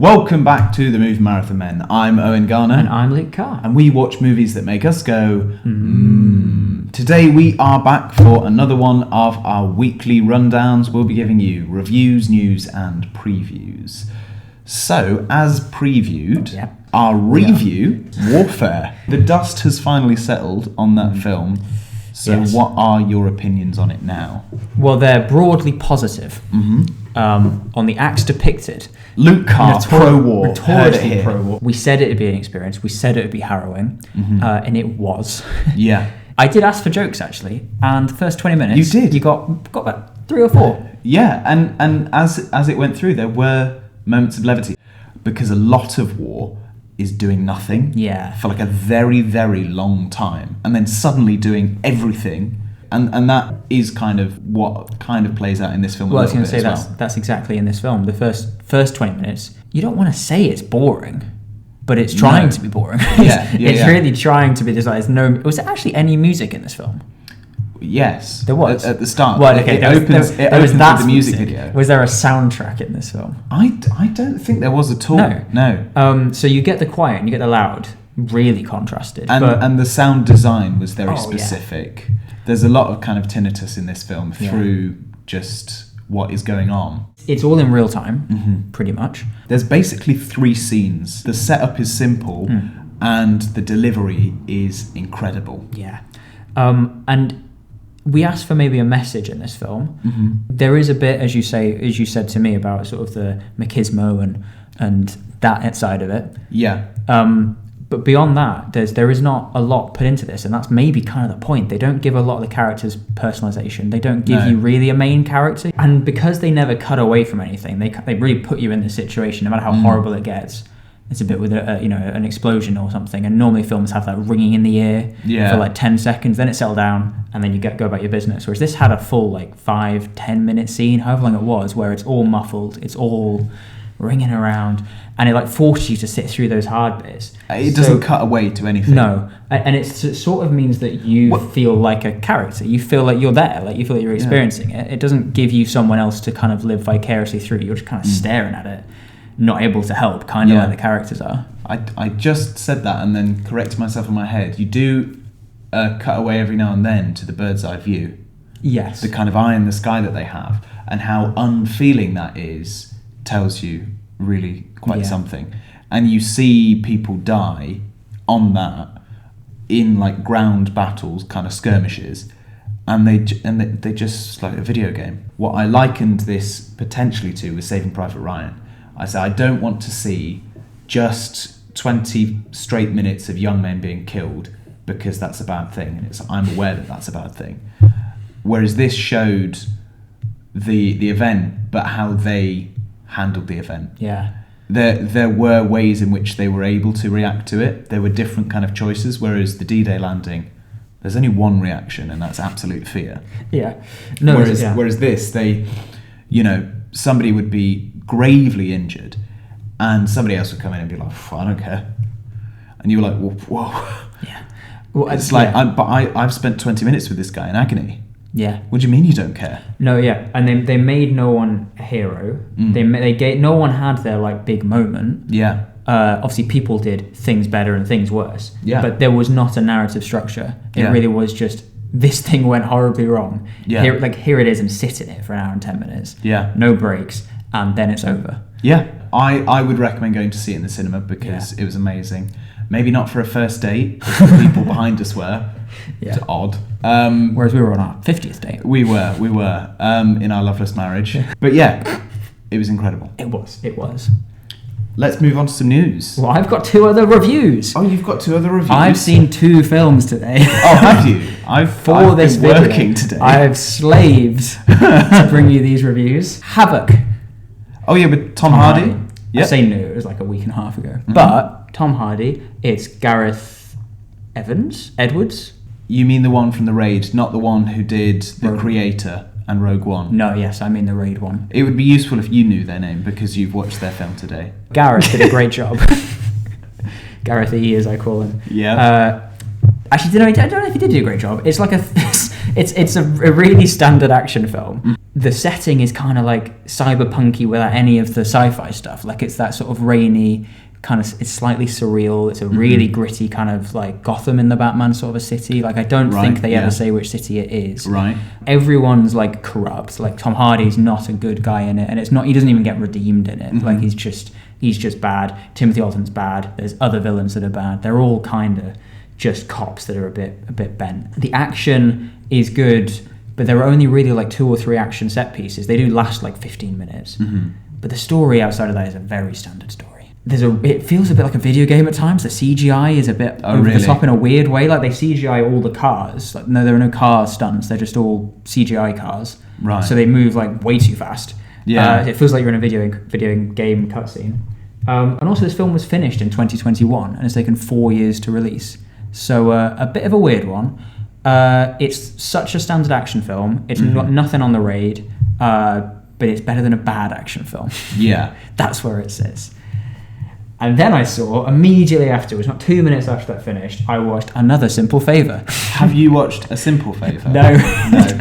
Welcome back to the Movie Marathon Men. I'm Owen Garner. And I'm Luke Carr. And we watch movies that make us go, Today we are back for another one of our weekly rundowns. We'll be giving you reviews, news, and previews. So, as previewed, our review, Warfare. The dust has finally settled on that film. So what are your opinions on it now? Well, they're broadly positive. On the acts depicted. Luke Carr, pro-war. Notoriously pro-war. We said it would be an experience. We said it would be harrowing. And it was. Yeah. I did ask for jokes, actually. And the first 20 minutes... You did? You got about 3 or 4. Yeah, and as it went through, there were moments of levity. Because a lot of war is doing nothing for like a very, very long time. And then suddenly doing everything. And that is kind of what kind of plays out in this film. Well, I was going to say that's exactly in this film. The first 20 minutes, you don't want to say it's boring, but it's trying to be boring. It's really trying to be. Was there actually any music in this film? Yes, there was at the start. Well, okay, it opens with the music video. Was there a soundtrack in this film? I don't think there was at all. No. So you get the quiet and you get the loud, really contrasted. And the sound design was very specific. Yeah. There's a lot of kind of tinnitus in this film through just what is going on. It's all in real time, pretty much. There's basically 3 scenes. The setup is simple and the delivery is incredible. Yeah. And we asked for maybe a message in this film. There is a bit, as you said to me, about sort of the machismo and that side of it. Yeah. But beyond that, there is not a lot put into this, and that's maybe kind of the point. They don't give a lot of the characters personalization. They don't give you really a main character, and because they never cut away from anything, they really put you in the situation, no matter how horrible it gets. It's a bit with an explosion or something, and normally films have that ringing in the ear for like 10 seconds, then it settled down, and then you go about your business. Whereas this had a full 5-10 minute scene, however long it was, where it's all muffled, it's all ringing around, and it forces you to sit through those hard bits. It doesn't cut away to anything. No, and it sort of means that you feel like a character. You feel like you're there, you feel like you're experiencing it. It doesn't give you someone else to kind of live vicariously through. You're just kind of staring at it, not able to help, kind of like the characters are. I just said that and then corrected myself in my head. You do cut away every now and then to the bird's eye view. Yes. The kind of eye in the sky that they have, and how unfeeling that is tells you really quite something. And you see people die on that in ground battles, kind of skirmishes, and they just like a video game. What I likened this potentially to was Saving Private Ryan. I said I don't want to see just 20 straight minutes of young men being killed, because that's a bad thing, and I'm aware that that's a bad thing. Whereas this showed the event, but how they handled the event. Yeah. There were ways in which they were able to react to it. There were different kind of choices, whereas the D-Day landing, there's only one reaction, and that's absolute fear. Yeah. Whereas this, somebody would be gravely injured, and somebody else would come in and be like, I don't care. And you were like, whoa. Yeah. Well, it's I've spent 20 minutes with this guy in agony. Yeah. What do you mean you don't care? No, yeah, and they made no one a hero. No one had their big moment. Yeah. Obviously, people did things better and things worse. Yeah. But there was not a narrative structure. It really was just this thing went horribly wrong. Yeah. Here it is, and sit in it for an hour and 10 minutes. Yeah. No breaks, and then it's over. Yeah. I would recommend going to see it in the cinema because it was amazing. Maybe not for a first date, as the people behind us were. Yeah. It's odd. Whereas we were on our 50th date. We were in our loveless marriage. But yeah, it was incredible. It was. Let's move on to some news. Well, I've got 2 other reviews. Oh, you've got 2 other reviews? I've seen 2 films today. Oh, have you? I've been working today. I've slaved to bring you these reviews. Havoc. Oh yeah, with Tom Hardy? Yep. I say new, it was a week and a half ago. But Tom Hardy, it's Gareth Edwards. You mean the one from The Raid, not the one who did The Creator and Rogue One? No, yes, I mean the Raid one. It would be useful if you knew their name because you've watched their film today. Gareth did a great job. Gareth E, as I call him. Yeah. Actually, I don't know if he did do a great job. It's it's a really standard action film. the setting is kind of like cyberpunky without any of the sci-fi stuff. Like it's that sort of rainy kind of, it's slightly surreal. It's a really gritty kind of like Gotham in the Batman sort of a city. Like I don't think they ever say which city it is. Right. Everyone's like corrupt. Like Tom Hardy's not a good guy in it, and it's not. He doesn't even get redeemed in it. Like he's just bad. Timothy Olyphant's bad. There's other villains that are bad. They're all kind of just cops that are a bit bent. The action is good, but there are only really like 2 or 3 action set pieces. They do last like 15 minutes. But the story outside of that is a very standard story. It feels a bit like a video game at times. The CGI is a bit over the top in a weird way. Like they CGI all the cars. Like, no, there are no car stunts. They're just all CGI cars. Right. So they move like way too fast. Yeah. It feels like you're in a video game cutscene. And also this film was finished in 2021 and it's taken 4 years to release. So a bit of a weird one. It's such a standard action film. It's not nothing on the Raid, but it's better than a bad action film. Yeah. That's where it sits. And then I saw, immediately afterwards, not 2 minutes after that finished, I watched another Simple Favour. Have you watched A Simple Favour? No.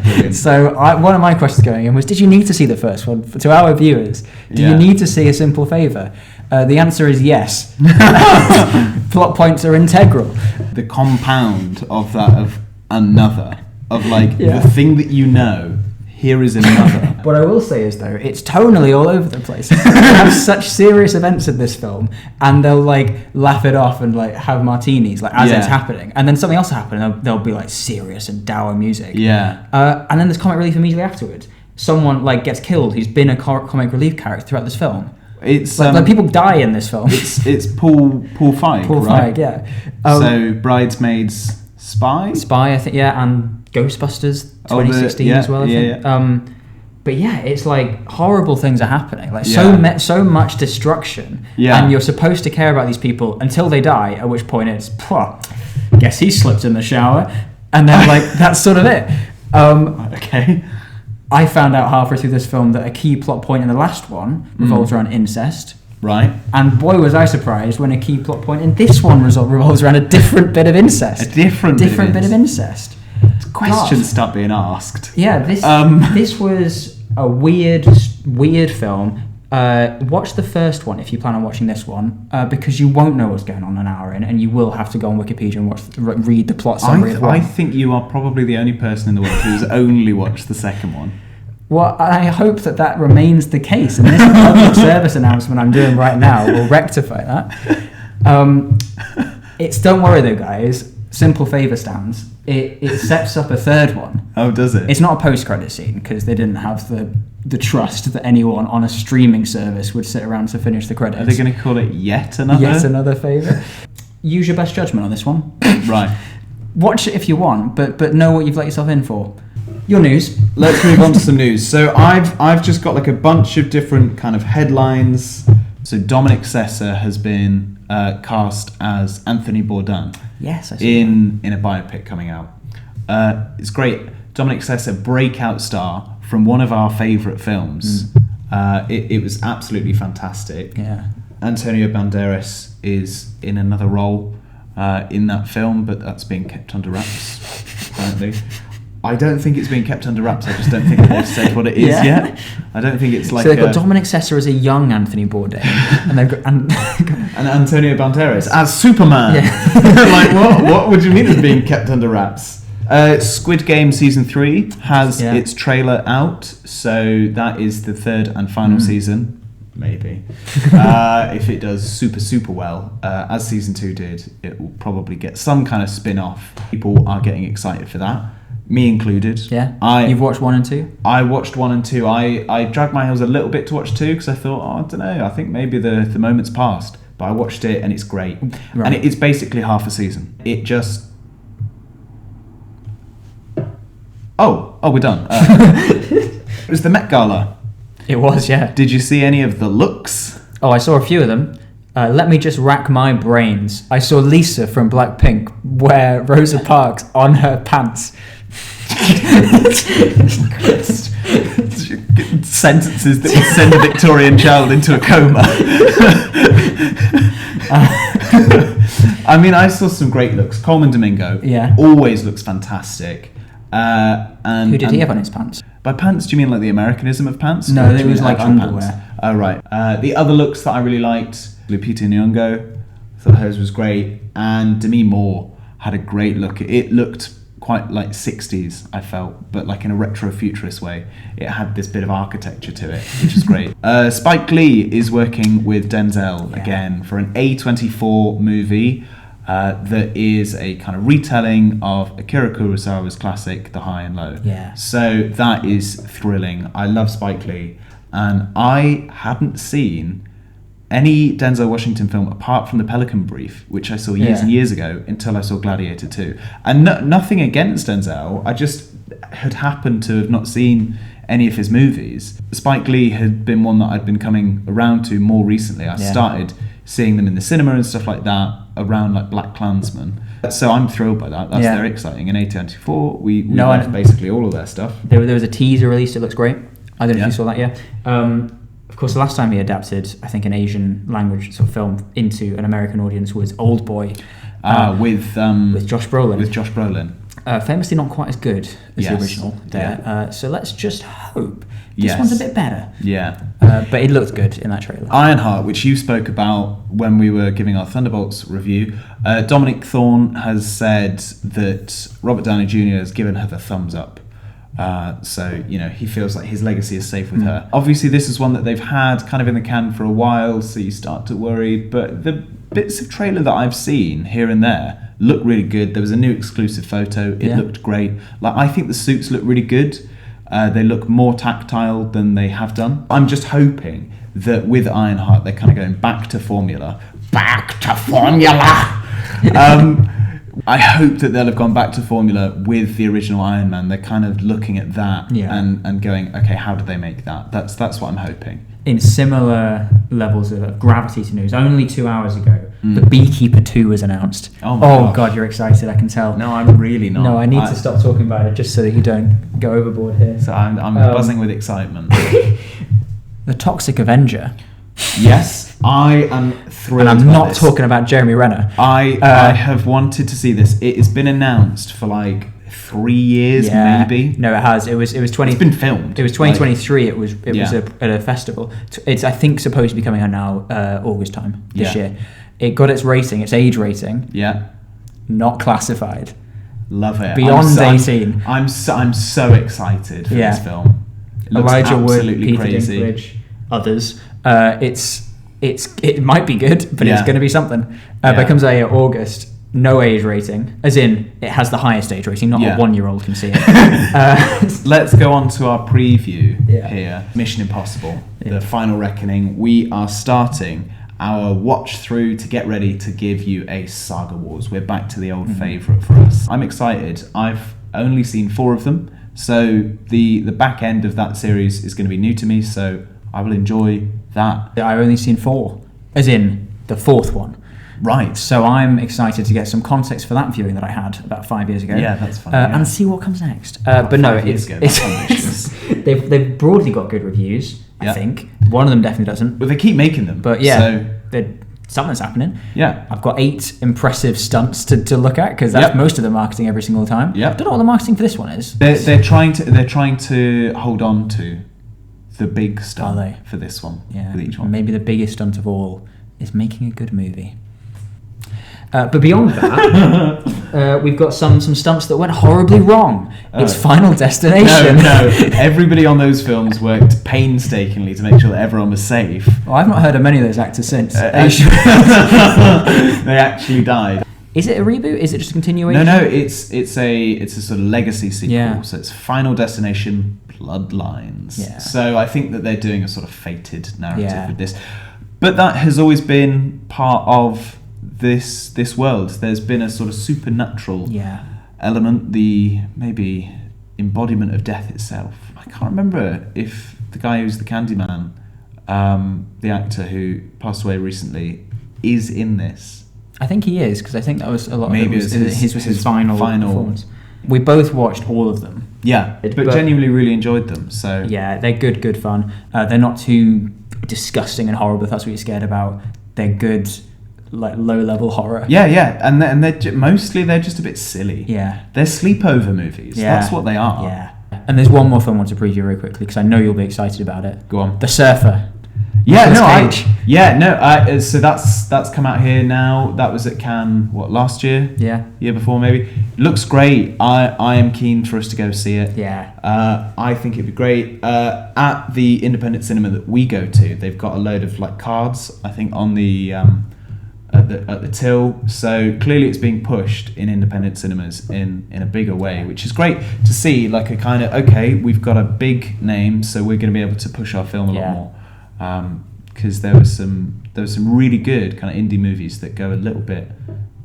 Brilliant. So one of my questions going in was, did you need to see the first one? To our viewers, do you need to see A Simple Favour? The answer is yes. Plot points are integral. The compound of that, of another, of like the thing that you know, here is another. What I will say is, though, it's tonally all over the place. They have such serious events in this film, and they'll like laugh it off and like have martinis like as it's happening, and then something else will happen, and they'll be like serious and dour music. Yeah. And then there's comic relief immediately afterwards. Someone like gets killed who's been a comic relief character throughout this film. It's like people die in this film. It's Paul Feig, Paul right? Feig, yeah. So Bridesmaids, Spy, I think, yeah, and Ghostbusters 2016 as well, I think. Yeah. But yeah, it's like horrible things are happening. Like so much destruction, and you're supposed to care about these people until they die. At which point it's, guess he slipped in the shower, and then like that's sort of it. Okay. I found out halfway through this film that a key plot point in the last one revolves around incest. Right. And boy, was I surprised when a key plot point in this one revolves around a different bit of incest. A different bit of incest. Questions start being asked. Yeah, this was a weird film. Watch the first one if you plan on watching this one, because you won't know what's going on an hour in, and you will have to go on Wikipedia and read the plot summary of one. I think you are probably the only person in the world who's only watched the second one. Well, I hope that remains the case, and this public service announcement I'm doing right now will rectify that. Don't worry though, guys. Simple Favour stands. It sets up a third one. Oh, does it? It's not a post-credit scene because they didn't have the trust that anyone on a streaming service would sit around to finish the credits. Are they going to call it Yet Another? Yet Another Favour. Use your best judgment on this one. Right. Watch it if you want, but know what you've let yourself in for. Your news. Let's move on to some news. So I've just got like a bunch of different kind of headlines. So Dominic Sessa has been cast as Anthony Bourdain. Yes, I see. In a biopic coming out. It's great. Dominic Sessa, breakout star from one of our favourite films. It was absolutely fantastic. Yeah. Antonio Banderas is in another role in that film, but that's being kept under wraps, apparently. I don't think it's being kept under wraps. I just don't think they've said what it is yet. I don't think it's like. So they've got Dominic Sessa as a young Anthony Bourdain, and they've got and Antonio Banderas as Superman. Yeah. Like what would you mean it's being kept under wraps? Squid Game season 3 has its trailer out, so that is the third and final season. Maybe if it does super well, as season 2 did, it will probably get some kind of spin-off. People are getting excited for that. Me included. Yeah. You've watched 1 and 2? I watched 1 and 2. I dragged my heels a little bit to watch 2 because I thought, I don't know, I think maybe the moment's passed. But I watched it and it's great. Right. And it's basically half a season. It just... Oh, we're done. It was the Met Gala. It was, yeah. Did you see any of the looks? Oh, I saw a few of them. Let me just rack my brains. I saw Lisa from Blackpink wear Rosa Parks on her pants. Sentences that would send a Victorian child into a coma. I mean, I saw some great looks. Coleman Domingo always looks fantastic. Who did he have on his pants? By pants, do you mean like the Americanism of pants? No, Or do it you was mean like actual underwear. pants? Oh, right. The other looks that I really liked, Lupita Nyong'o, thought hers was great, and Demi Moore had a great look. It looked quite like 60s, I felt, but like in a retro-futurist way. It had this bit of architecture to it, which is great. Spike Lee is working with Denzel again for an A24 movie that is a kind of retelling of Akira Kurosawa's classic, The High and Low. Yeah. So that is thrilling. I love Spike Lee, and I hadn't seen any Denzel Washington film apart from The Pelican Brief, which I saw years and years ago, until I saw Gladiator 2. And nothing against Denzel, I just had happened to have not seen any of his movies. Spike Lee had been one that I'd been coming around to more recently. I started seeing them in the cinema and stuff like that around like Black Klansman. So I'm thrilled by that. That's very exciting. In A24, we watched basically all of their stuff. There was a teaser released, it looks great. I don't know if you saw that yet. Of course, the last time he adapted, I think, an Asian language sort of film into an American audience was Old Boy. With Josh Brolin. With Josh Brolin. Famously not quite as good as the original there. So let's just hope this one's a bit better. Yeah. But it looked good in that trailer. Ironheart, which you spoke about when we were giving our Thunderbolts review, Dominic Thorne has said that Robert Downey Jr. has given her the thumbs up. So, he feels like his legacy is safe with her. Obviously, this is one that they've had kind of in the can for a while, so you start to worry. But the bits of trailer that I've seen here and there look really good. There was a new exclusive photo. It looked great. Like, I think the suits look really good. They look more tactile than they have done. I'm just hoping that with Ironheart, they're kind of going back to formula. Back to formula! I hope that they'll have gone back to formula with the original Iron Man. They're kind of looking at that and going, okay, how do they make that? That's what I'm hoping. In similar levels of gravity to news, only 2 hours ago, the Beekeeper 2 was announced. Oh God, you're excited, I can tell. No, I'm really not. No, I need to stop talking about it just so that you don't go overboard here. So I'm buzzing with excitement. The Toxic Avenger. Yes, I am thrilled. And I'm not talking about Jeremy Renner. I have wanted to see this. It has been announced for like 3 years, maybe. No, it has. It was 20. It's been filmed. It was 2023. It was at a festival. It's I think supposed to be coming out now August time this year. It got its rating, its age rating. Yeah. Not classified. Love it. Beyond 18. I'm so excited for this film. It looks Elijah Wood, absolutely Peter crazy. Dinklage, others. It might be good, but it's going to be something. But it comes out in August. No age rating, as in it has the highest age rating, not a 1-year-old can see it. Let's go on to our preview here. Mission Impossible, The Final Reckoning. We are starting our watch through to get ready to give you a Saga Wars. We're back to the old favourite for us. I'm excited. I've only seen 4 of them, so the back end of that series is going to be new to me, so I will enjoy that. I've only seen 4, as in the 4th one. Right. So I'm excited to get some context for that viewing that I had about 5 years ago. Yeah, that's fun. And see what comes next. But no, they've broadly got good reviews, I think. One of them definitely doesn't. Well, they keep making them. But something's happening. Yeah. I've got 8 impressive stunts to look at, because that's most of the marketing every single time. Yeah. I don't know what the marketing for this one is. They're trying to hold on to the big stunt for this one. Yeah. With each one. Maybe the biggest stunt of all is making a good movie. But beyond that, we've got some stunts that went horribly wrong. It's Final Destination. No. Everybody on those films worked painstakingly to make sure that everyone was safe. Well, I've not heard of many of those actors since. They actually died. Is it a reboot? Is it just a continuation? No. It's a sort of legacy sequel. Yeah. So it's Final Destination Bloodlines. Yeah. So I think that they're doing a sort of fated narrative with this. But that has always been part of this world. There's been a sort of supernatural element, the maybe embodiment of death itself. I can't remember if the guy who's the Candyman, the actor who passed away recently, is in this. I think he is, because I think that was a lot. Maybe of it was his final performance. We both watched all of them. Yeah, but genuinely really enjoyed them. So yeah, they're good fun. They're not too disgusting and horrible if that's what you're scared about. They're good, like low-level horror. Yeah, and they're mostly they're just a bit silly. Yeah, they're sleepover movies. That's what they are. Yeah, And there's one more film I want to preview very quickly because I know you'll be excited about it. Go on. The Surfer. Yeah, Nicolas Cage. So that's come out here now. That was at Cannes, last year? Yeah. Year before, maybe. Looks great. I am keen for us to go see it. Yeah. I think it'd be great. At the independent cinema that we go to, they've got a load of like cards, I think, on the at the till. So clearly it's being pushed in independent cinemas in a bigger way, which is great to see. Like a kind of, okay, we've got a big name, so we're going to be able to push our film a lot more. Because there was some really good kind of indie movies that go a little bit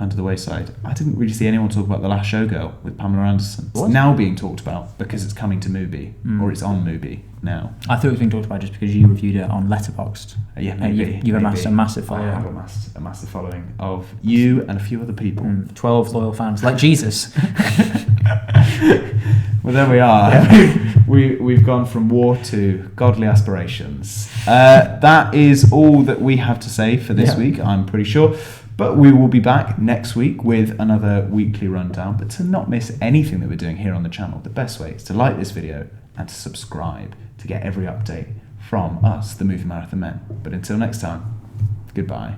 under the wayside. I didn't really see anyone talk about The Last Showgirl with Pamela Anderson. It's now being talked about because it's coming to Mubi, or it's on Mubi now. I thought it was being talked about just because you reviewed it on Letterboxd. Yeah, maybe. You've amassed a massive following. I have amassed a massive following of you and a few other people. 12 loyal fans, like Jesus. Well, there we are. Yeah. We've gone from war to godly aspirations. That is all that we have to say for this week, I'm pretty sure. But we will be back next week with another weekly rundown. But to not miss anything that we're doing here on the channel, the best way is to like this video and to subscribe to get every update from us, the Movie Marathon Men. But until next time, goodbye.